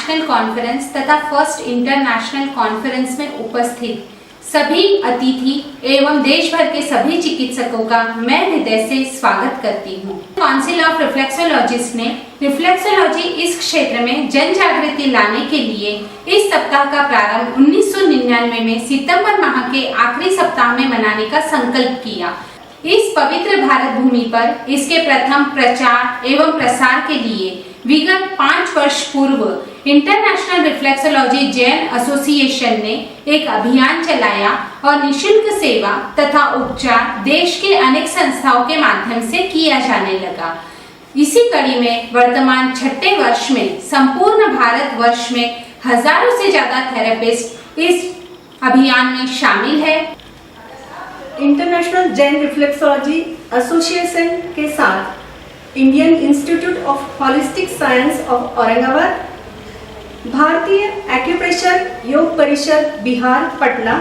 National conference तथा first international conference में उपस्थित सभी अतिथि एवं देश भर के सभी चिकित्सकों का मैं हृदय से स्वागत करती हूँ। काउंसिल ऑफ रिफ्लेक्सोलॉजिस्ट ने रिफ्लेक्सोलॉजी इस क्षेत्र में जन जागृति लाने के लिए इस सप्ताह का प्रारंभ 1999 में सितंबर माह के आखिरी सप्ताह में मनाने का संकल्प किया। इस पवित्र भारत भूमि पर इसके प्रथम प्रचार एवं प्रसार के लिए विगत 5 वर्ष पूर्व इंटरनेशनल रिफ्लेक्सोलॉजी जैन एसोसिएशन ने एक अभियान चलाया और निशुल्क सेवा तथा उपचार देश के अनेक संस्थाओं के माध्यम से किया जाने लगा। इसी कड़ी में वर्तमान 6ठे वर्ष में संपूर्ण भारत वर्ष में हजारों से ज्यादा थेरेपिस्ट इस अभियान में शामिल है। इंटरनेशनल जैन रिफ्लेक्सोलॉजी एसोसिएशन के साथ Indian institute of holistic science of Aurangabad, Bharatiya acupressure Yog Parishad Bihar Patna,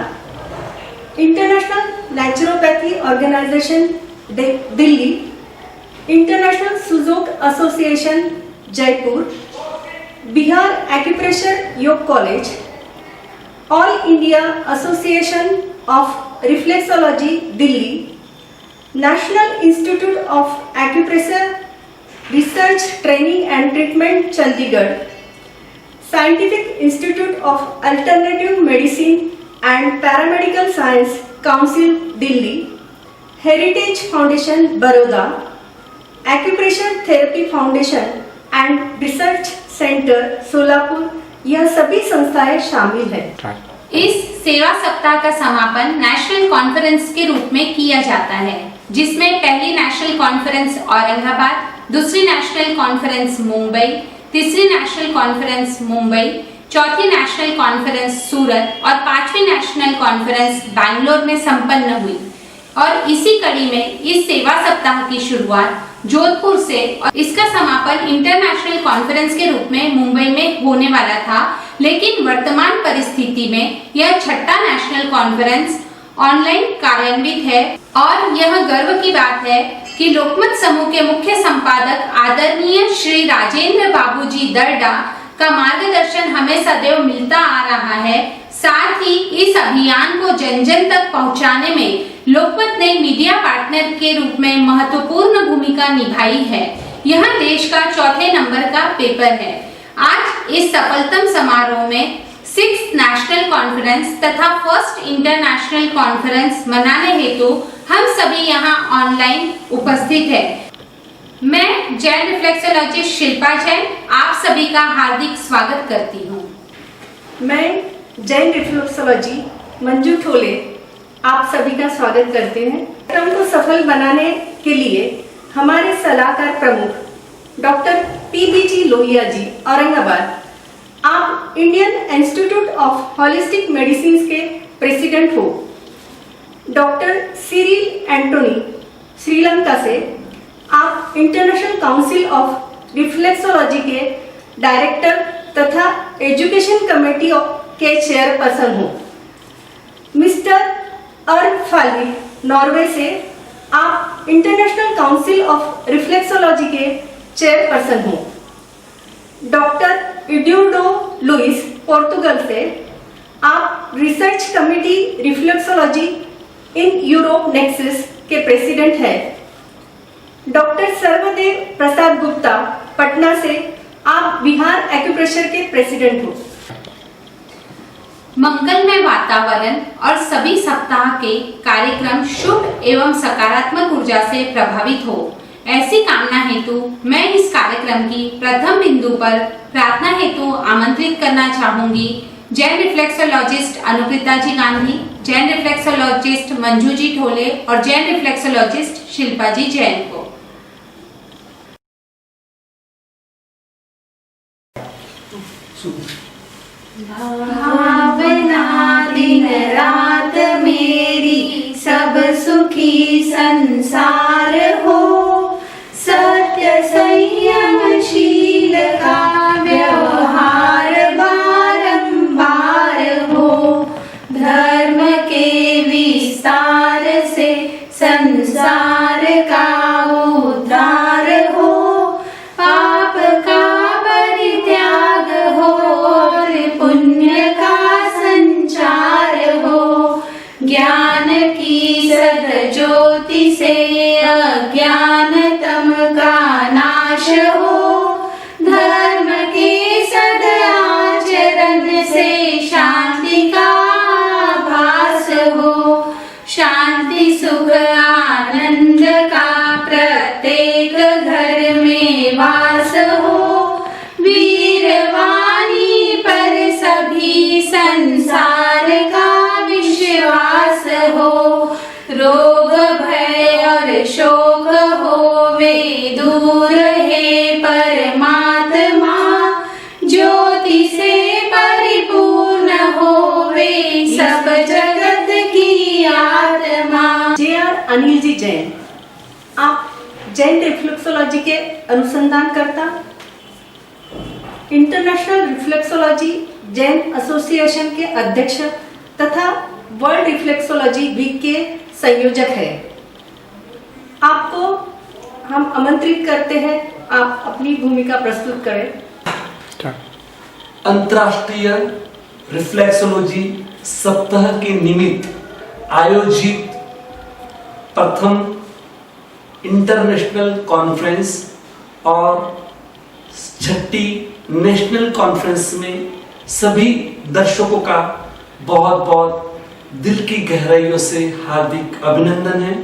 international naturopathy organization Delhi, international Sujok association Jaipur, Bihar acupressure Yog college, all India association of reflexology Delhi, national institute of acupressure research training and treatment Chandigarh, scientific institute of alternative medicine and paramedical science council Delhi, heritage foundation Baroda, acupressure therapy foundation and research centre Solapur, यह सभी संस्थाएं शामिल हैं। इस सेवा सप्ताह का समापन नेशनल कॉन्फ्रेंस के रूप में किया जाता है, जिसमें पहली नेशनल कॉन्फ्रेंस औरंगाबाद, दूसरी नेशनल कॉन्फ्रेंस मुंबई, तीसरी नेशनल कॉन्फ्रेंस मुंबई, चौथी नेशनल कॉन्फ्रेंस सूरत और 5वीं नेशनल कॉन्फ्रेंस बैंगलोर में संपन्न हुई। और इसी कड़ी में इस सेवा सप्ताह की शुरुआत जोधपुर से और इसका समापन इंटरनेशनल कॉन्फ्रेंस के रूप में मुंबई में होने वाला था, लेकिन वर्तमान परिस्थिति में यह 6ठा नेशनल कॉन्फ्रेंस ऑनलाइन कार्यान्वित है। और यह गर्व की बात है कि लोकमत समूह के मुख्य संपादक आदरणीय श्री राजेंद्र बाबूजी दर्डा का मार्गदर्शन हमें सदैव मिलता आ रहा है। साथ ही इस अभियान को जन जन तक पहुंचाने में लोकमत ने मीडिया पार्टनर के रूप में महत्वपूर्ण भूमिका निभाई है। यह देश का 4थे नंबर का पेपर है। आज इस सफलतम समारोह में 6th नेशनल कॉन्फ्रेंस तथा फर्स्ट इंटरनेशनल कॉन्फ्रेंस मनाने हेतु हम सभी यहाँ ऑनलाइन उपस्थित है। मैं जैन रिफ्लेक्सोलॉजिस्ट शिल्पा जैन आप सभी का हार्दिक स्वागत करती हूँ। मैं जैन रिफ्लेक्सोलॉजी मंजू ठोले आप सभी का स्वागत करते हैं। कार्यक्रम को सफल बनाने के लिए हमारे सलाहकार प्रमुख डॉक्टर PBG लोहिया जी औरंगाबाद, आप Indian institute of holistic medicine के प्रेसिडेंट हो। डॉक्टर सिरिल एंटोनी श्रीलंका से, आप इंटरनेशनल काउंसिल ऑफ रिफ्लेक्सोलॉजी के डायरेक्टर तथा एजुकेशन कमेटी के चेयरपर्सन हो। मिस्टर अर्न फाली नॉर्वे से, आप इंटरनेशनल काउंसिल ऑफ रिफ्लेक्सोलॉजी के चेयरपर्सन हो। डॉक्टर इड्यूर्डो लुइस पोर्तुगल से, आप research committee reflexology in Europe nexus के प्रेसिडेंट हैं। डॉक्टर सर्वदेव प्रसाद गुप्ता पटना से, आप बिहार एक्यूप्रेशर के प्रेसिडेंट हो। मंगलमय वातावरण और सभी सप्ताह के कार्यक्रम शुभ एवं सकारात्मक ऊर्जा से प्रभावित हो, ऐसी कामना हेतु मैं इस कार्यक्रम की प्रथम बिंदु पर प्रार्थना हेतु आमंत्रित करना चाहूंगी जैन रिफ्लेक्सोलॉजिस्ट अनुप्रीता जी गांधी, जैन रिफ्लेक्सोलॉजिस्ट मंजू जी ठोले और जैन रिफ्लेक्सोलॉजिस्ट शिल्पा जी जैन को। भावना दिन रात मेरी सब सुखी संसार हो, सत्य संयमशील का व्यवहार बारंबार हो, धर्म के विस्तार से संसार का उद्धार हो, पाप का परित्याग हो, होवे दूर है परमात्मा, ज्योति से परिपूर्ण होवे सब जगत की आत्मा। JR अनिल जी जैन, आप जैन रिफ्लेक्सोलॉजी के अनुसंधानकर्ता, इंटरनेशनल रिफ्लेक्सोलॉजी जैन एसोसिएशन के अध्यक्ष तथा वर्ल्ड रिफ्लेक्सोलॉजी वीक के संयोजक है। आपको हम आमंत्रित करते हैं, आप अपनी भूमिका प्रस्तुत करें। अंतर्राष्ट्रीय रिफ्लेक्सोलॉजी सप्ताह के निमित्त आयोजित प्रथम इंटरनेशनल कॉन्फ्रेंस और छठी नेशनल कॉन्फ्रेंस में सभी दर्शकों का बहुत बहुत दिल की गहराइयों से हार्दिक अभिनंदन है।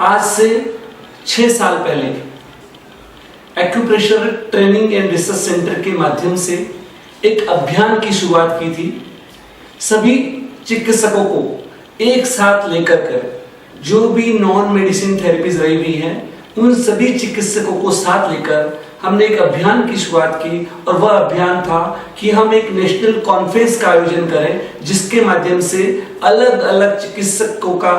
आज से 6 साल पहले acupressure training and research centre के माध्यम से एक अभियान की शुरुआत की थी। सभी चिकित्सकों को एक साथ लेकर कर जो भी नॉन मेडिसिन थेरेपीज रही हुई हैं, उन सभी चिकित्सकों को साथ लेकर हमने एक अभियान की शुरुआत की और वह अभियान था कि हम एक नेशनल कॉन्फ्रेंस का आयोजन करें, जिसके माध्यम से अलग अलग चिकित्सकों का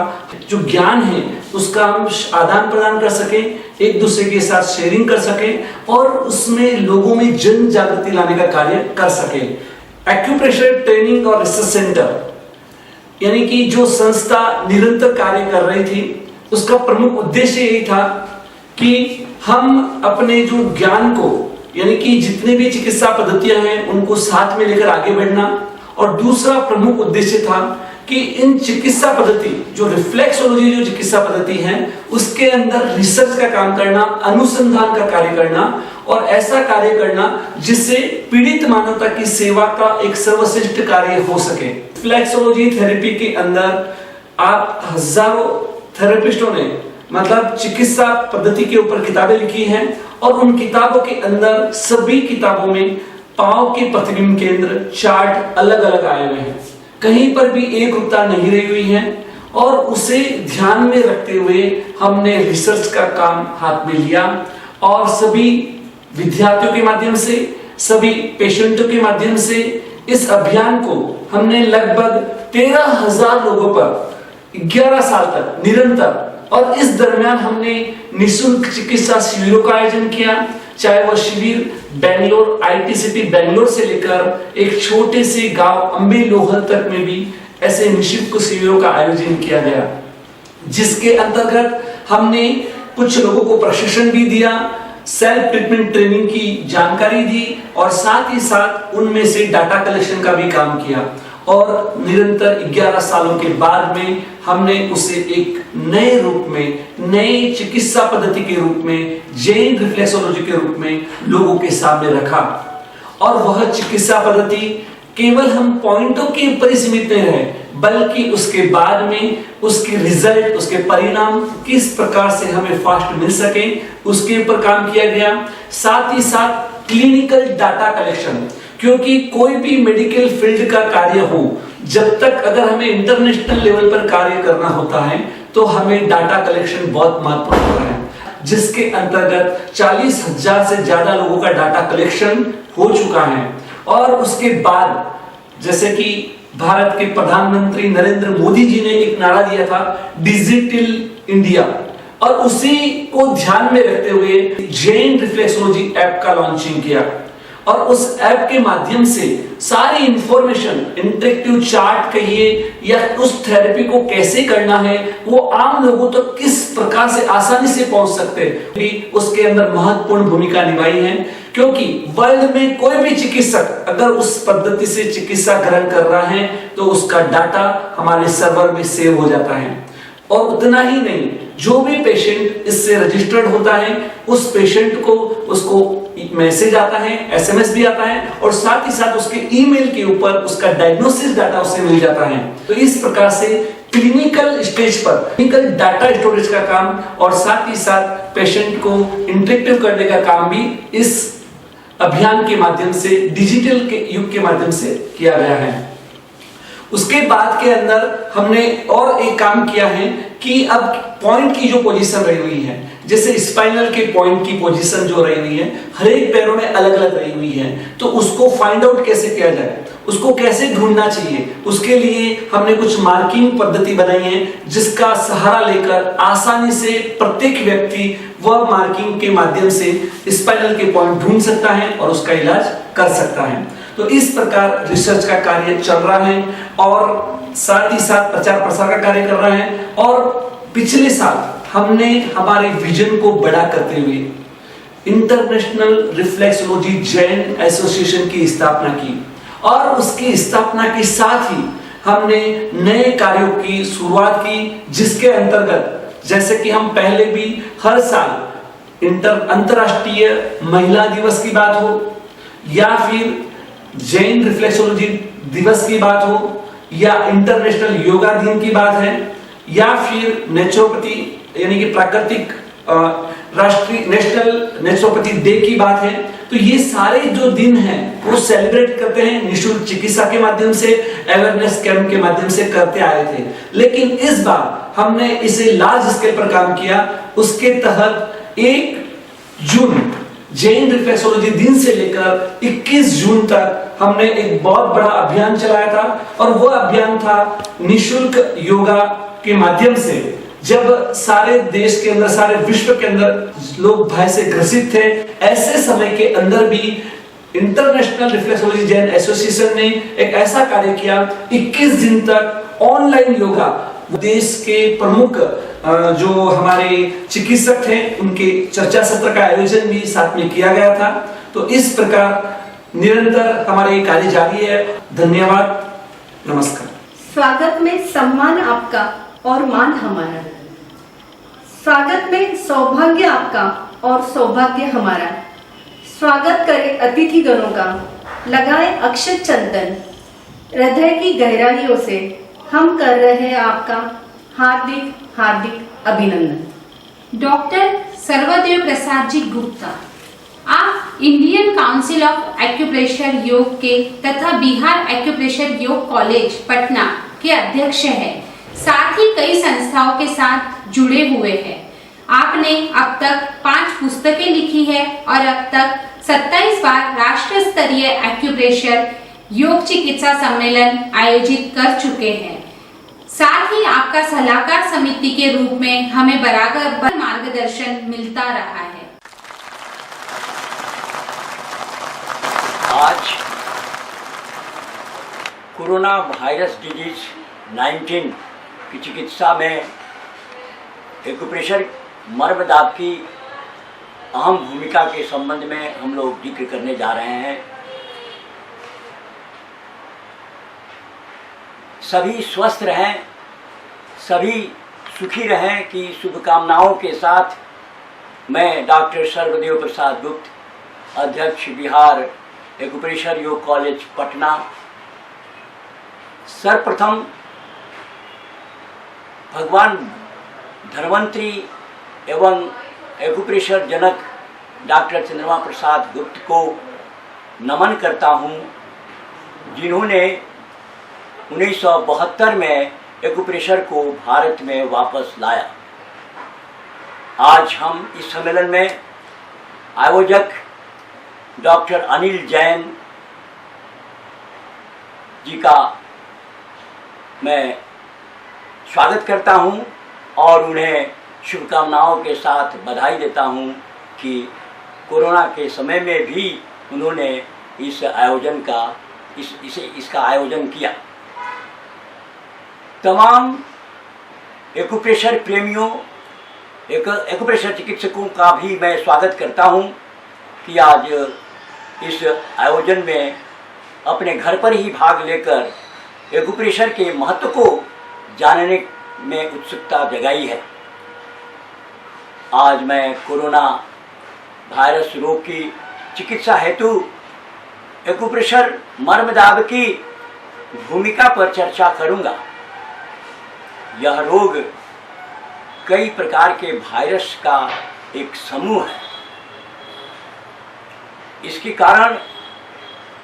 जो ज्ञान है उसका हम आदान प्रदान कर सकें, एक दूसरे के साथ शेयरिंग कर सकें और उसमें लोगों में जन जागृति लाने का कार्य कर सकें। एक्यूप्रेशर ट्रेनिंग और रिसर्च सेंटर यानी कि जो संस्था निरंतर कार्य कर रही थी, उसका प्रमुख उद्देश्य यही था कि हम अपने जो ज्ञान को यानी कि जितने भी चिकित्सा पद्धतियां हैं उनको साथ में लेकर आगे बढ़ना, और दूसरा प्रमुख उद्देश्य था कि इन चिकित्सा पद्धति जो रिफ्लेक्सोलॉजी जो चिकित्सा पद्धति है उसके अंदर रिसर्च का काम करना, अनुसंधान का कार्य करना और ऐसा कार्य करना जिससे पीड़ित मानवता की सेवा का एक सर्वश्रेष्ठ कार्य हो सके। रिफ्लेक्सोलॉजी थेरेपी के अंदर आप हजारों थेरेपिस्टों ने मतलब चिकित्सा पद्धति के ऊपर किताबें लिखी हैं और उन किताबों के अंदर सभी किताबों में पांव के प्रतिबिंब केंद्र चार्ट अलग अलग आए हुए हैं, कहीं पर भी एक रूपता नहीं रही हुई है। और उसे ध्यान में रखते हुए हमने रिसर्च का काम हाथ में लिया और सभी विद्यार्थियों के माध्यम से, सभी पेशेंटों के माध्यम से इस अभियान को हमने लगभग 13,000 लोगों पर 11 साल तक निरंतर, और इस दरमियान हमने निःशुल्क चिकित्सा शिविरों का आयोजन किया, चाहे वह शिविर बेंगलोर आईटी सिटी बेंगलोर से लेकर एक छोटे से गांव अम्बेलोहल तक में भी ऐसे निःशुल्क शिविरों का आयोजन किया गया, जिसके अंतर्गत हमने कुछ लोगों को प्रशिक्षण भी दिया, सेल्फ ट्रीटमेंट ट्रेनिंग की जानकारी दी और साथ ही साथ उनमें से डाटा कलेक्शन का भी काम किया। और निरंतर 11 सालों के बाद में हमने उसे एक नए रूप में, नई चिकित्सा पद्धति के रूप में, जैन रिफ्लेक्सोलॉजी के रूप में लोगों के सामने रखा। और वह चिकित्सा पद्धति केवल हम पॉइंटों के ऊपर ही सीमित नहीं रहे, बल्कि उसके बाद में उसके रिजल्ट, उसके परिणाम किस प्रकार से हमें फास्ट मिल सके उसके ऊपर काम किया गया। साथ ही साथ क्लिनिकल डाटा कलेक्शन, क्योंकि कोई भी मेडिकल फील्ड का कार्य हो, जब तक अगर हमें इंटरनेशनल लेवल पर कार्य करना होता है तो हमें डाटा कलेक्शन बहुत महत्वपूर्ण होता है, जिसके अंतर्गत 40,000 से ज्यादा लोगों का डाटा कलेक्शन हो चुका है। और उसके बाद जैसे कि भारत के प्रधानमंत्री नरेंद्र मोदी जी ने एक नारा दिया था, डिजिटल इंडिया, और उसी को ध्यान में रखते हुए जैन रिफ्लेक्सोलॉजी ऐप का लॉन्चिंग किया। और उस ऐप के माध्यम से सारी इंफॉर्मेशन, इंटरेक्टिव चार्ट कहिए या उस थेरेपी को कैसे करना है वो आम लोगों तक किस प्रकार से आसानी से पहुंच सकते हैं, उसके अंदर महत्वपूर्ण भूमिका निभाई है। क्योंकि वर्ल्ड में कोई भी चिकित्सक अगर उस पद्धति से चिकित्सा ग्रहण कर रहा है तो उसका डाटा हमारे सर्वर में सेव हो जाता है। और उतना ही नहीं, जो भी पेशेंट इससे रजिस्टर्ड होता है उस पेशेंट को उसको मैसेज आता है, एसएमएस भी आता है और साथ ही साथ उसके ईमेल के ऊपर उसका डायग्नोसिस डाटा उसे मिल जाता है। तो इस प्रकार से क्लिनिकल स्टेज पर क्लिनिकल डाटा स्टोरेज का काम और साथ ही साथ पेशेंट को इंटरेक्टिव करने का काम भी इस अभियान के माध्यम से, डिजिटल के युग के माध्यम से किया गया है। उसके बाद के अंदर हमने और एक काम किया है कि अब पॉइंट की जो पोजीशन रही हुई है, जैसे स्पाइनल के पॉइंट की पोजीशन जो रही हुई है हर एक पैरों में अलग अलग रही हुई है, तो उसको फाइंड आउट कैसे किया जाए, उसको कैसे ढूंढना चाहिए, उसके लिए हमने कुछ मार्किंग पद्धति बनाई है जिसका सहारा लेकर आसानी से प्रत्येक व्यक्ति वह मार्किंग के माध्यम से स्पाइनल के पॉइंट ढूंढ सकता है और उसका इलाज कर सकता है। तो इस प्रकार रिसर्च का कार्य चल रहा है और साथ ही साथ प्रचार प्रसार का कार्य कर रहा है। और पिछले साल हमने हमारे विजन को बड़ा करते हुए इंटरनेशनल रिफ्लेक्सोलॉजी जैन एसोसिएशन की स्थापना की और उसकी स्थापना के साथ ही हमने नए कार्यों की शुरुआत की, जिसके अंतर्गत जैसे कि हम पहले भी हर साल अंतरराष्ट्रीय महिला दिवस की बात हो या फिर जैन रिफ्लेक्सोलॉजी दिवस की बात हो या इंटरनेशनल योगा दिन की बात है या फिर नेचुरोपैथी यानी कि प्राकृतिक राष्ट्रीय नेशनल नेचुरोपैथी डे की बात है, तो ये सारे जो दिन हैं वो सेलिब्रेट करते हैं निःशुल्क चिकित्सा के माध्यम से, अवेयरनेस कैंप के माध्यम से करते आए थे। लेकिन इस बार हमने इसे लार्ज स्केल पर काम किया। उसके तहत 1 जून जैन रिफ्लेक्सोलॉजी दिन से लेकर 21 जून तक हमने एक बहुत बड़ा अभियान चलाया था और वह अभियान था निःशुल्क योगा के माध्यम से। जब सारे देश के अंदर, सारे विश्व के अंदर लोग भय से ग्रसित थे, ऐसे समय के अंदर भी इंटरनेशनल रिफ्लेक्सोलॉजी जैन एसोसिएशन ने एक ऐसा कार्य किया, 21 दिन तक ऑनलाइन योगा देश के प्रमुख जो हमारे चिकित्सक थे उनके चर्चा सत्र का आयोजन भी साथ में किया गया था। तो इस प्रकार निरंतर हमारे कार्य जारी है। धन्यवाद, नमस्कार। स्वागत में सम्मान आपका और मान हमारा। स्वागत में सौभाग्य आपका और सौभाग्य हमारा। स्वागत करे अतिथि गणों का, लगाए अक्षत चंदन। हृदय की गहराइयों से हम कर रहे हैं आपका हार्दिक हार्दिक अभिनंदन। डॉक्टर सर्वदेव प्रसाद जी गुप्ता, आप इंडियन काउंसिल ऑफ एक्यूप्रेशर योग के तथा बिहार एक्यूप्रेशर योग कॉलेज पटना के अध्यक्ष हैं, साथ ही कई संस्थाओं के साथ जुड़े हुए हैं। आपने अब तक 5 पुस्तकें लिखी है और अब तक 27 बार राष्ट्र स्तरीय एक्यूप्रेशर योग चिकित्सा सम्मेलन आयोजित कर चुके हैं। साथ ही आपका सलाहकार समिति के रूप में हमें बराबर मार्गदर्शन मिलता रहा है। आज कोरोना वायरस डिजीज 19 की चिकित्सा में एक्यूप्रेशर मर्म दाब की अहम भूमिका के संबंध में हम लोग जिक्र करने जा रहे हैं। सभी स्वस्थ रहें, सभी सुखी रहें की शुभकामनाओं के साथ मैं डॉक्टर सर्वदेव प्रसाद गुप्त, अध्यक्ष बिहार एक्यूप्रेशर योग कॉलेज पटना, सर्वप्रथम भगवान धन्वंतरी एवं एक्यूप्रेशर जनक डॉक्टर चंद्रमा प्रसाद गुप्त को नमन करता हूँ, जिन्होंने 1972 में एक्यूप्रेशर को भारत में वापस लाया। आज हम इस सम्मेलन में आयोजक डॉक्टर अनिल जैन जी का मैं स्वागत करता हूं और उन्हें शुभकामनाओं के साथ बधाई देता हूं कि कोरोना के समय में भी उन्होंने इस आयोजन का इसका आयोजन किया। तमाम एक्यूप्रेशर प्रेमियों, एक्यूप्रेशर चिकित्सकों का भी मैं स्वागत करता हूं कि आज इस आयोजन में अपने घर पर ही भाग लेकर एक्यूप्रेशर के महत्व को जानने में उत्सुकता जगाई है। आज मैं कोरोना वायरस रोग की चिकित्सा हेतु एक्यूप्रेशर मर्मदाब की भूमिका पर चर्चा करूंगा। यह रोग कई प्रकार के वायरस का एक समूह है। इसके कारण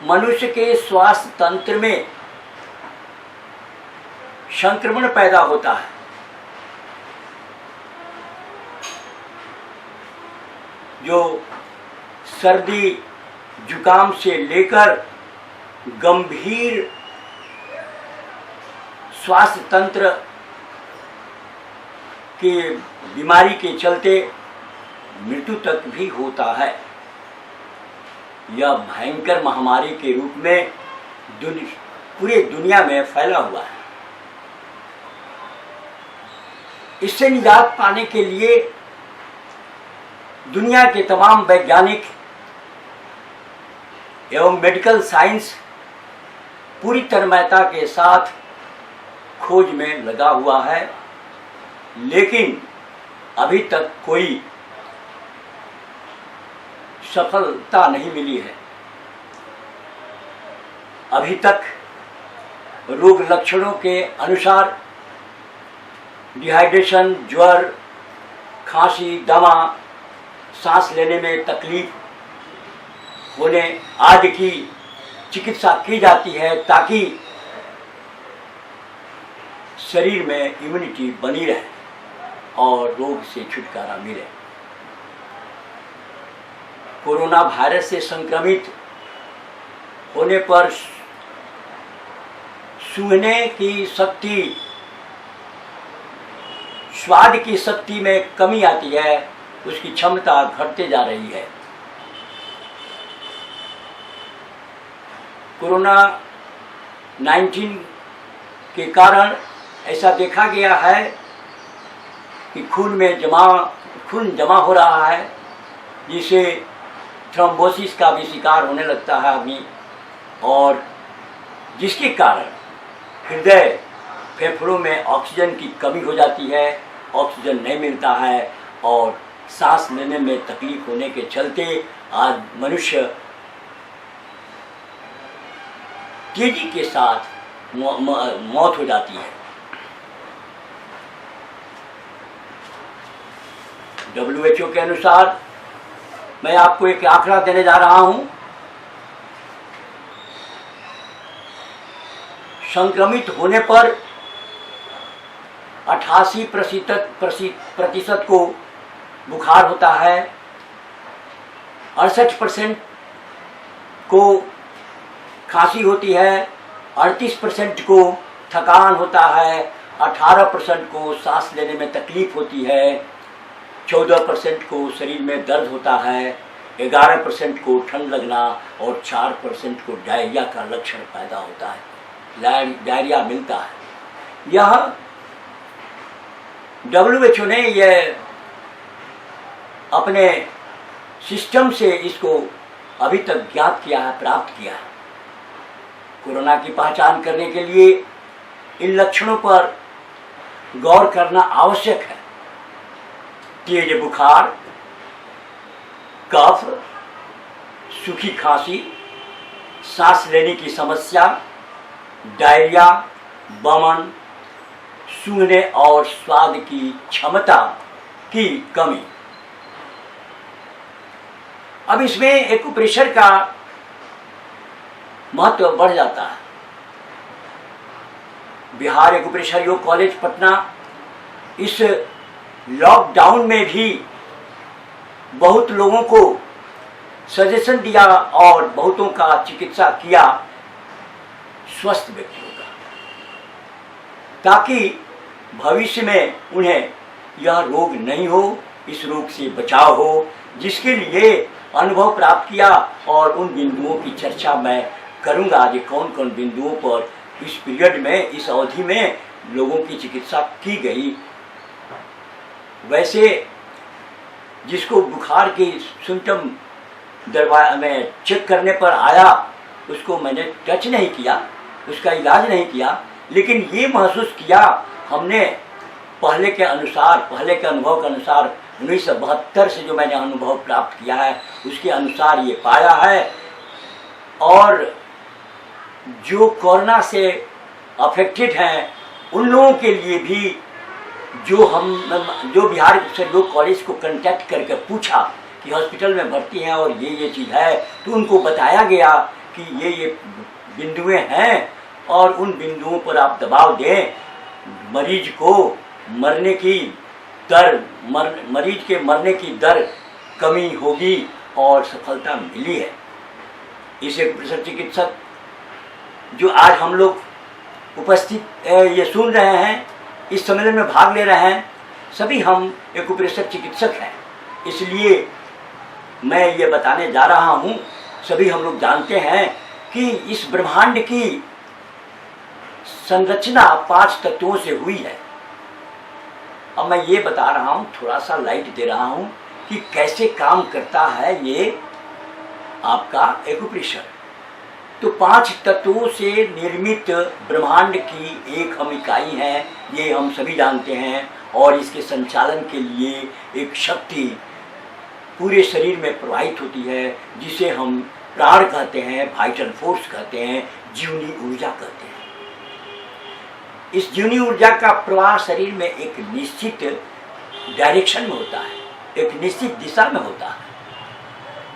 मनुष्य के स्वास्थ्य तंत्र में संक्रमण पैदा होता है जो सर्दी जुकाम से लेकर गंभीर स्वास्थ्य तंत्र की बीमारी के चलते मृत्यु तक भी होता है। यह भयंकर महामारी के रूप में पूरे दुनिया में फैला हुआ है। इससे निजात पाने के लिए दुनिया के तमाम वैज्ञानिक एवं मेडिकल साइंस पूरी तन्मयता के साथ खोज में लगा हुआ है, लेकिन अभी तक कोई सफलता नहीं मिली है। अभी तक रोग लक्षणों के अनुसार डिहाइड्रेशन, ज्वर, खांसी, दमा, सांस लेने में तकलीफ होने आदि की चिकित्सा की जाती है ताकि शरीर में इम्यूनिटी बनी रहे और रोग से छुटकारा मिले। कोरोना वायरस से संक्रमित होने पर सूंघने की शक्ति, स्वाद की शक्ति में कमी आती है, उसकी क्षमता घटते जा रही है। कोरोना 19 के कारण ऐसा देखा गया है कि खून जमा हो रहा है, जिसे थ्रोम्बोसिस का भी शिकार होने लगता है आदमी, और जिसके कारण हृदय फेफड़ों में ऑक्सीजन की कमी हो जाती है, ऑक्सीजन नहीं मिलता है और सांस लेने में तकलीफ होने के चलते आज मनुष्य तेजी के साथ मौत हो जाती है। WHO के अनुसार मैं आपको एक आंकड़ा देने जा रहा हूं। संक्रमित होने पर 88% को बुखार होता है, 68% को खांसी होती है, 38% को थकान होता है, 18% को सांस लेने में तकलीफ होती है, 14% को शरीर में दर्द होता है, 11% को ठंड लगना और 4% को डायरिया का लक्षण पैदा होता है, डायरिया मिलता है। यह WHO ने यह अपने सिस्टम से इसको अभी तक ज्ञात किया है, प्राप्त किया है। कोरोना की पहचान करने के लिए इन लक्षणों पर गौर करना आवश्यक है। तेज बुखार, कफ, सूखी खांसी, सांस लेने की समस्या, डायरिया, बमन, सूंघने और स्वाद की क्षमता की कमी। अब इसमें एक्यूप्रेशर का महत्व बढ़ जाता है। बिहार एक्यूप्रेशर योग कॉलेज पटना इस लॉकडाउन में भी बहुत लोगों को सजेशन दिया और बहुतों का चिकित्सा किया, स्वस्थ व्यक्तियों का, ताकि भविष्य में उन्हें यह रोग नहीं हो, इस रोग से बचाव हो, जिसके लिए अनुभव प्राप्त किया। और उन बिंदुओं की चर्चा मैं करूंगा आज, कौन कौन बिंदुओं पर इस पीरियड में, इस अवधि में लोगों की चिकित्सा की गई। वैसे जिसको बुखार की सिम्टम दरबार में चेक करने पर आया, उसको मैंने टच नहीं किया, उसका इलाज नहीं किया, लेकिन ये महसूस किया हमने पहले के अनुभव के अनुसार 1972 से जो मैंने अनुभव प्राप्त किया है उसके अनुसार ये पाया है। और जो कोरोना से अफेक्टेड हैं उन लोगों के लिए भी जो बिहार योग कॉलेज को कांटेक्ट करके पूछा कि हॉस्पिटल में भर्ती हैं और ये चीज़ है, तो उनको बताया गया कि ये बिंदुएं हैं और उन बिंदुओं पर आप दबाव दें। मरीज के मरने की दर कमी होगी और सफलता मिली है। इस एक्यूप्रेशर चिकित्सक जो आज हम लोग उपस्थित ये सुन रहे हैं, इस सम्मेलन में भाग ले रहे हैं, सभी हम एक्यूप्रेशर चिकित्सक हैं। इसलिए मैं ये बताने जा रहा हूँ, सभी हम लोग जानते हैं कि इस ब्रह्मांड की संरचना 5 तत्वों से हुई है। अब मैं ये बता रहा हूँ, थोड़ा सा लाइट दे रहा हूँ कि कैसे काम करता है ये आपका एक्यूप्रेशर। तो 5 तत्वों से निर्मित ब्रह्मांड की एक हम इकाई है, ये हम सभी जानते हैं। और इसके संचालन के लिए एक शक्ति पूरे शरीर में प्रवाहित होती है, जिसे हम प्राण कहते हैं, वाइटल फोर्स कहते हैं, जीवनी ऊर्जा कहते हैं। इस जीवनी ऊर्जा का प्रवाह शरीर में एक निश्चित डायरेक्शन में होता है, एक निश्चित दिशा में होता है।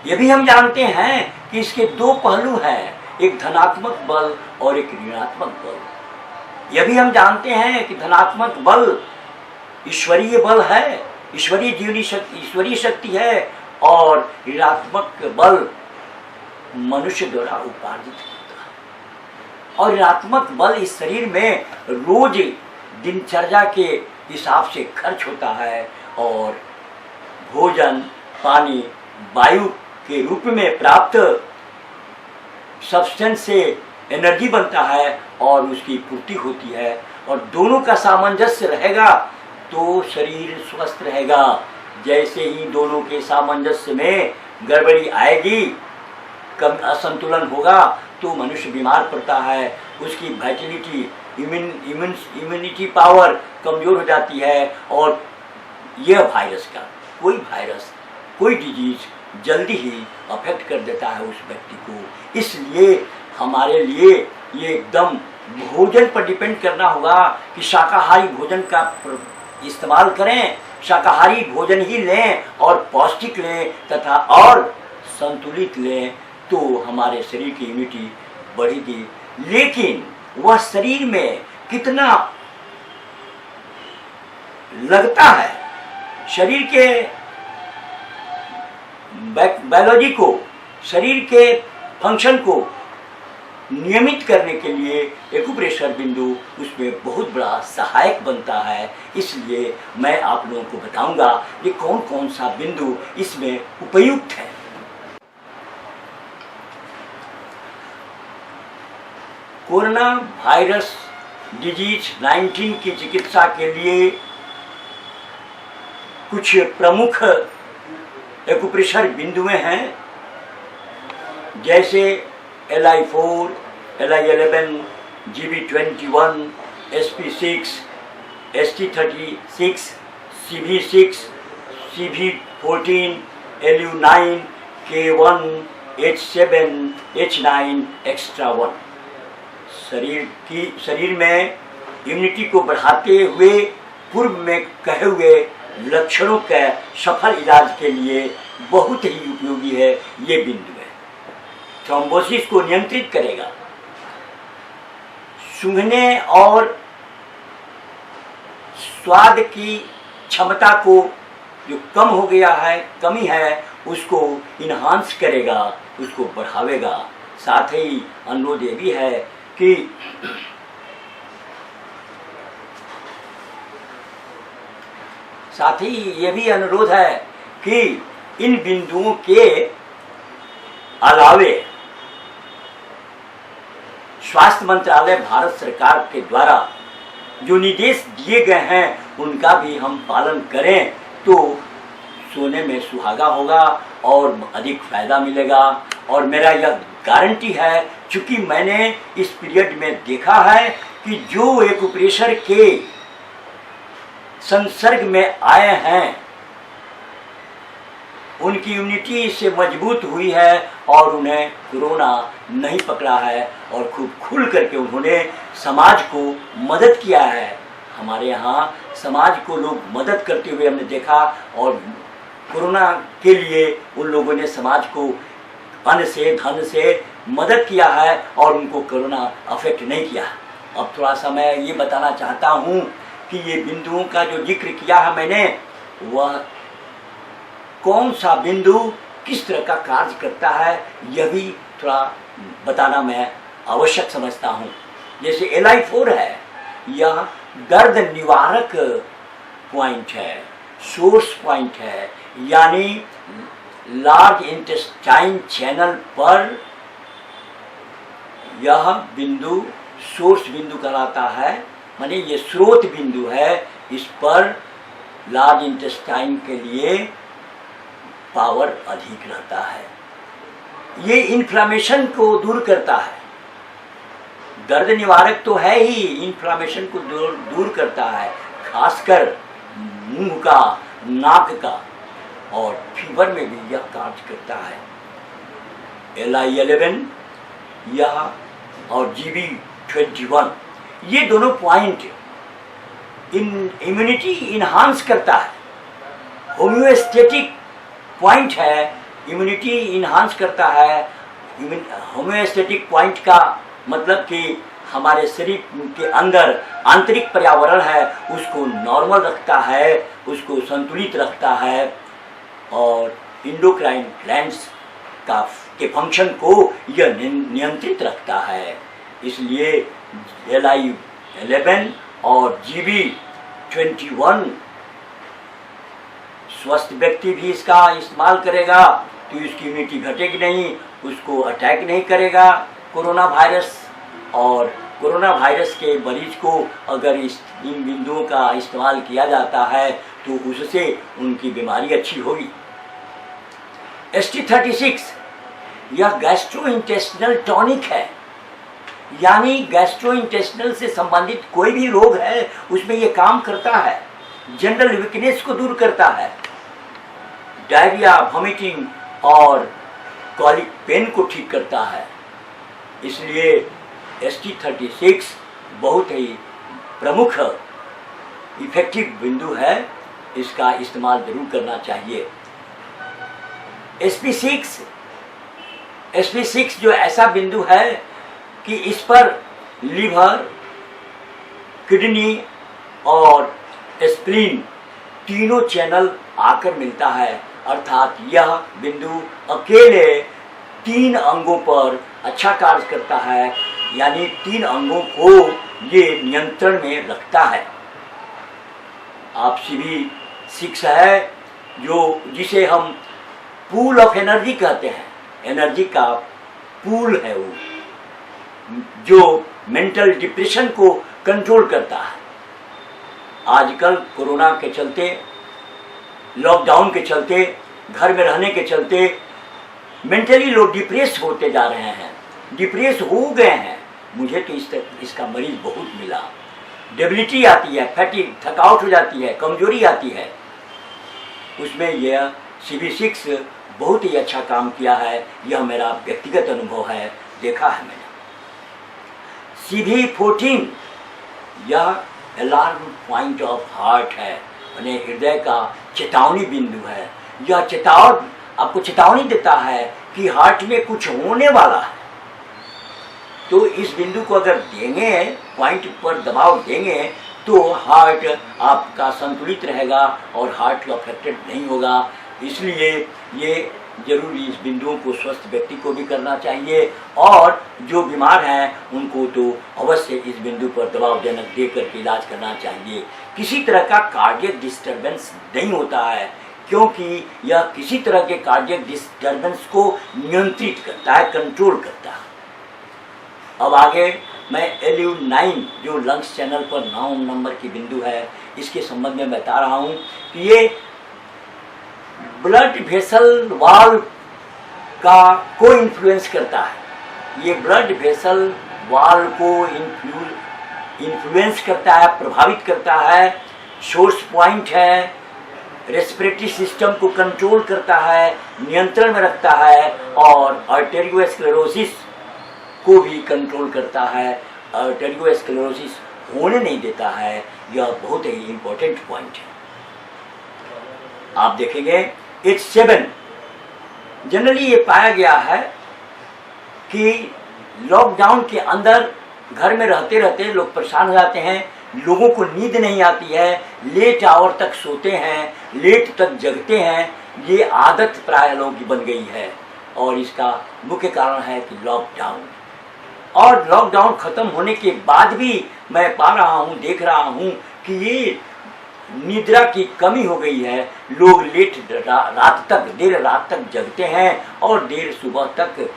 ये भी हम जानते हैं कि इसके 2 पहलू हैं, एक धनात्मक बल और एक ऋणात्मक बल। यह भी हम जानते हैं कि धनात्मक बल ईश्वरीय बल है, ईश्वरीय जीवनी शक्ति, ईश्वरीय शक्ति है, और ऋणात्मक बल मनुष्य द्वारा उपार्जित होता है। और ऋणात्मक बल इस शरीर में रोज दिनचर्या के हिसाब से खर्च होता है और भोजन, पानी, वायु के रूप में प्राप्त सब्सटेंस से एनर्जी बनता है और उसकी पूर्ति होती है। और दोनों का सामंजस्य रहेगा तो शरीर स्वस्थ रहेगा। जैसे ही दोनों के सामंजस्य में गड़बड़ी आएगी, कम असंतुलन होगा, तो मनुष्य बीमार पड़ता है, उसकी वाइटलिटी, इम्यूनिटी पावर कमजोर हो जाती है। और यह कोई वायरस, कोई डिजीज जल्दी ही अफेक्ट कर देता है उस व्यक्ति को। इसलिए हमारे लिए ये एकदम भोजन पर डिपेंड करना होगा कि शाकाहारी भोजन का इस्तेमाल करें, शाकाहारी भोजन ही लें और पौष्टिक लें तथा और संतुलित लें, तो हमारे शरीर की इम्यूनिटी बढ़ेगी। लेकिन वह शरीर में कितना लगता है, शरीर के बायोलॉजी को, शरीर के फंक्शन को नियमित करने के लिए एक्यूप्रेशर बिंदु उसमें बहुत बड़ा सहायक बनता है। इसलिए मैं आप लोगों को बताऊंगा कि कौन कौन सा बिंदु इसमें उपयुक्त है। कोरोना वायरस डिजीज 19 की चिकित्सा के लिए कुछ प्रमुख एक्यूप्रेशर बिंदुएं हैं, जैसे LI4, LI11, GB21, SP6, ST36, CV6, CV14, LU9, K1, H7, H9, extra 1। शरीर में इम्यूनिटी को बढ़ाते हुए पूर्व में कहे हुए लक्षणों के सफल इलाज के लिए बहुत ही उपयोगी है ये बिंदु है। थ्रोम्बोसिस को नियंत्रित करेगा, सूंघने और स्वाद की क्षमता को जो कम हो गया है, कमी है, उसको इन्हांस करेगा, उसको बढ़ावेगा। साथ ही अनुरोध ये भी है कि इन बिंदुओं के अलावे स्वास्थ्य मंत्रालय भारत सरकार के द्वारा जो निर्देश दिए गए हैं उनका भी हम पालन करें तो सोने में सुहागा होगा और अधिक फायदा मिलेगा। और मेरा यह गारंटी है, चूंकि मैंने इस पीरियड में देखा है कि जो एक्यूप्रेशर के संसर्ग में आए हैं उनकी इम्यूनिटी इससे मजबूत हुई है और उन्हें कोरोना नहीं पकड़ा है और खूब खुल करके उन्होंने समाज को मदद किया है। हमारे यहाँ समाज को लोग मदद करते हुए हमने देखा और कोरोना के लिए उन लोगों ने समाज को अन्न से, धन से मदद किया है और उनको कोरोना अफेक्ट नहीं किया। अब थोड़ा सा मैं ये बताना चाहता हूँ कि ये बिंदुओं का जो जिक्र किया है मैंने, वह कौन सा बिंदु किस तरह का कार्य करता है यह भी थोड़ा बताना मैं आवश्यक समझता हूँ। जैसे LI4 है, यह दर्द निवारक पॉइंट है, सोर्स पॉइंट है, यानी लार्ज इंटेस्टाइन चैनल पर यह बिंदु सोर्स बिंदु कहलाता है, माने ये स्रोत बिंदु है। इस पर लार्ज इंटेस्टाइन के लिए पावर अधिक रहता है। ये इन्फ्लामेशन को दूर करता है, दर्द निवारक तो है ही, इन्फ्लामेशन को दूर करता है, खासकर मुंह का, नाक का, और फीवर में भी यह कार्य करता है। LI11 यह और GB21 ये दोनों पॉइंट इम्यूनिटी इन्हांस करता है। होम्योस्टेटिक पॉइंट है, इम्यूनिटी इन्हांस करता है। होम्योस्टेटिक पॉइंट का मतलब कि हमारे शरीर के अंदर आंतरिक पर्यावरण है उसको नॉर्मल रखता है, उसको संतुलित रखता है, और इंडोक्राइन ग्लैंड्स के फंक्शन को यह नियंत्रित रखता है। इसलिए LI11 और GB21 स्वस्थ व्यक्ति भी इसका इस्तेमाल करेगा तो इसकी इम्यूनिटी घटेगी नहीं, उसको अटैक नहीं करेगा कोरोना वायरस। और कोरोना वायरस के मरीज को अगर इन बिंदुओं का इस्तेमाल किया जाता है तो उससे उनकी बीमारी अच्छी होगी। ST36 यह गैस्ट्रोइंटेस्टिनल टॉनिक है, यानी गैस्ट्रोइंटेस्टिनल से संबंधित कोई भी रोग है उसमें यह काम करता है। जनरल वीकनेस को दूर करता है, डायरिया, वॉमिटिंग और कॉलिक पेन को ठीक करता है। इसलिए ST36 बहुत ही प्रमुख इफेक्टिव बिंदु है, इसका इस्तेमाल जरूर करना चाहिए। SP6 जो ऐसा बिंदु है कि इस पर लीवर, किडनी और स्प्लीन तीनों चैनल आकर मिलता है, अर्थात यह बिंदु अकेले 3 अंगों पर अच्छा कार्य करता है, यानी 3 अंगों को ये नियंत्रण में रखता है। आप CV6 है जिसे हम पूल ऑफ एनर्जी कहते हैं, एनर्जी का पूल है वो, जो मेंटल डिप्रेशन को कंट्रोल करता है। आजकल कोरोना के चलते, लॉकडाउन के चलते, घर में रहने के चलते मेंटली लोग डिप्रेस होते जा रहे हैं, डिप्रेस हो गए हैं। मुझे तो इसका मरीज बहुत मिला। डेबिलिटी आती है, फैटिग, थकावट हो जाती है, कमजोरी आती है, उसमें यह CV6 बहुत ही अच्छा काम किया है। यह मेरा व्यक्तिगत अनुभव है, देखा है मैंने। CV14 यह अलार्म पॉइंट ऑफ हार्ट है, यानी हृदय का चेतावनी बिंदु है। यह आपको चेतावनी देता है कि हार्ट में कुछ होने वाला है। तो इस बिंदु को अगर देंगे, पॉइंट पर दबाव देंगे, तो हार्ट आपका संतुलित रहेगा और हार्ट अफेक्टेड नहीं होगा। इसलिए ये जरूरी इस बिंदुओं को स्वस्थ व्यक्ति को भी करना चाहिए, और जो बीमार हैं उनको तो अवश्य इस बिंदु पर दबाव जनक दे करके इलाज करना चाहिए। किसी तरह का कार्डियक डिस्टर्बेंस नहीं होता है, क्योंकि यह किसी तरह के कार्डियक डिस्टर्बेंस को नियंत्रित करता है, कंट्रोल करता है। अब आगे मैं LU9 जो लंग्स चैनल पर 9 नंबर की बिंदु है, इसके संबंध में बता रहा हूँ कि ये ब्लड वेसल वाल्व को इन्फ्लुएंस करता है। ये ब्लड वेसल वाल्व को इन्फ्लुएंस करता है, प्रभावित करता है, सोर्स पॉइंट है, रेस्पिरेटरी सिस्टम को कंट्रोल करता है, नियंत्रण में रखता है, और आर्टेरियोस्क्लेरोसिस को भी कंट्रोल करता है, आर्टेरियोस्क्लेरोसिस होने नहीं देता है। यह बहुत ही इंपॉर्टेंट पॉइंट है। आप देखेंगे H7 जनरली ये पाया गया है कि लॉकडाउन के अंदर घर में रहते रहते लोग परेशान हो जाते हैं, लोगों को नींद नहीं आती है, लेट आवर तक सोते हैं, लेट तक जगते हैं, ये आदत प्राय लोगों की बन गई है और इसका मुख्य कारण है कि लॉकडाउन। और लॉकडाउन खत्म होने के बाद भी मैं पा रहा हूँ, देख रहा हूँ कि ये निद्रा की कमी हो गई है। लोग रात तक, देर रात तक जगते हैं और देर सुबह तक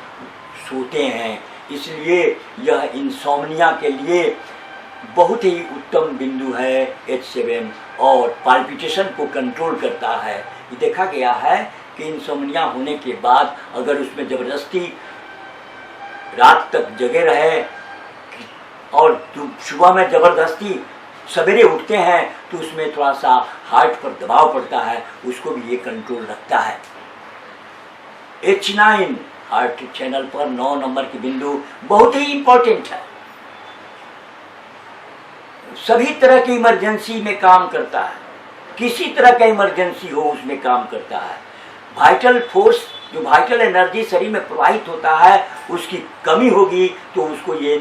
सोते हैं। इसलिए यह इंसोम्निया के लिए बहुत ही उत्तम बिंदु है H7 और पाल्पिटेशन को कंट्रोल करता है। ये देखा गया है कि इंसोम्निया होने के बाद अगर उसमें ज़बरदस्ती रात तक जगे रहे और सुबह में ज़बरदस्ती सवेरे उठते हैं तो उसमें थोड़ा सा हार्ट पर दबाव पड़ता है, उसको भी ये कंट्रोल रखता है। H9 हार्ट चैनल पर 9 नंबर की बिंदु बहुत ही इंपॉर्टेंट है। सभी तरह की इमरजेंसी में काम करता है, किसी तरह का इमरजेंसी हो उसमें काम करता है। वाइटल फोर्स, जो वाइटल एनर्जी शरीर में प्रवाहित होता है, उसकी कमी होगी तो उसको ये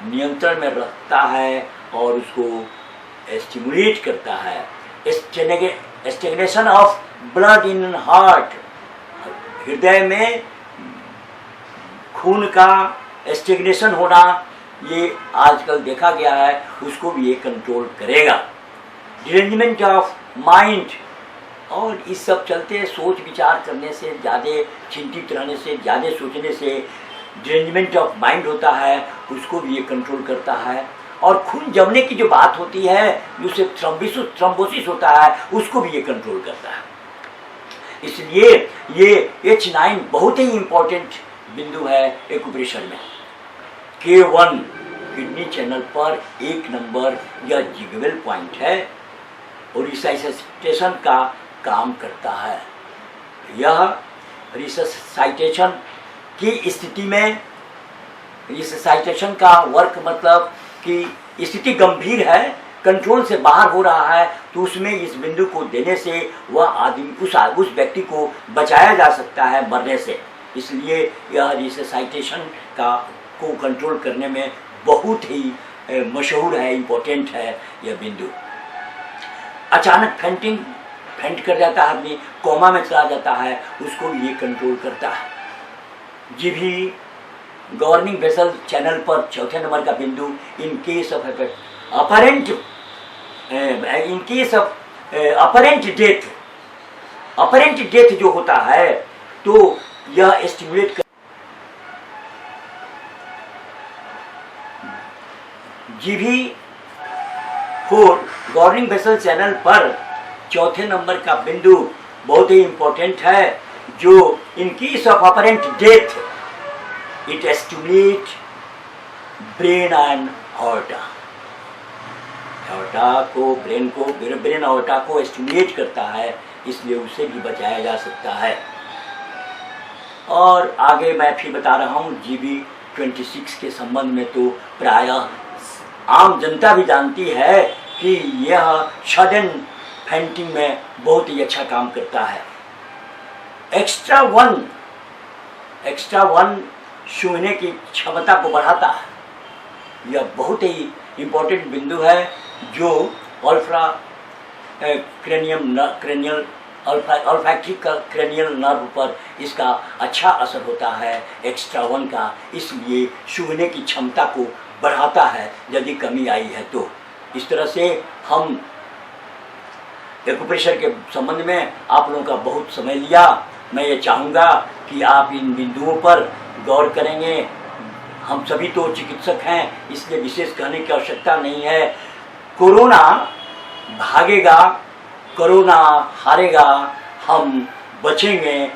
नियंत्रण में रखता है और उसको स्टिमुलेट करता है। Stagnation of blood in heart, हृदय में खून का स्टेगनेशन होना, ये आजकल देखा गया है, उसको भी ये कंट्रोल करेगा। डिरेंजमेंट ऑफ माइंड, और इस सब चलते सोच विचार करने से, ज़्यादा चिंतित रहने से, ज़्यादा सोचने से डिरेंजमेंट ऑफ माइंड होता है, उसको भी ये कंट्रोल करता है। और खून जमने की जो बात होती है, जिससे थ्रोम्बोसिस होता है, उसको भी ये कंट्रोल करता है। इसलिए ये H9 बहुत ही इंपॉर्टेंट बिंदु है एक्यूप्रेशर में। K1 किडनी चैनल पर 1 नंबर या जिगवेल पॉइंट है और रिससाइटेशन का काम करता है। यह रिससाइटेशन की स्थिति में, रिससाइटेशन का वर्क मतलब कि स्थिति गंभीर है, कंट्रोल से बाहर हो रहा है, तो उसमें इस बिंदु को देने से वह आदमी, उस व्यक्ति को बचाया जा सकता है मरने से। इसलिए यह रिससाइटेशन को कंट्रोल करने में बहुत ही मशहूर है, इम्पोर्टेंट है यह बिंदु। अचानक फेंट कर जाता है आदमी, कोमा में चला जाता है, उसको भी ये कंट्रोल करता है। जीभी गवर्निंग वेसल चैनल पर 4थे नंबर का बिंदु, in case of apparent death जो होता है तो यह स्टिमुलेट कर। जीभी 4 गवर्निंग वेसल चैनल पर 4थे नंबर का बिंदु बहुत ही इंपॉर्टेंट है, जो in case of apparent death it stimulate brain and aorta को, ब्रेन ऑर्टा को स्टिमुलेट करता है, इसलिए उसे भी बचाया जा सकता है। और आगे मैं फिर बता रहा हूँ GB26 के संबंध में, तो प्रायः आम जनता भी जानती है कि यह सडन फेंटिंग में बहुत ही अच्छा काम करता है। एक्स्ट्रा वन सूंघने की क्षमता को बढ़ाता है। यह बहुत ही इम्पोर्टेंट बिंदु है, जो ऑल्फैक्टरी क्रेनियल नर्व पर इसका अच्छा असर होता है एक्स्ट्रा 1 का, इसलिए सूंघने की क्षमता को बढ़ाता है यदि कमी आई है तो। इस तरह से हम एक्यूप्रेशर के संबंध में आप लोगों का बहुत समय लिया। मैं ये चाहूँगा कि आप इन बिंदुओं पर गौर करेंगे। हम सभी तो चिकित्सक हैं, इसलिए विशेष कहने की आवश्यकता नहीं है। कोरोना भागेगा, कोरोना हारेगा, हम बचेंगे।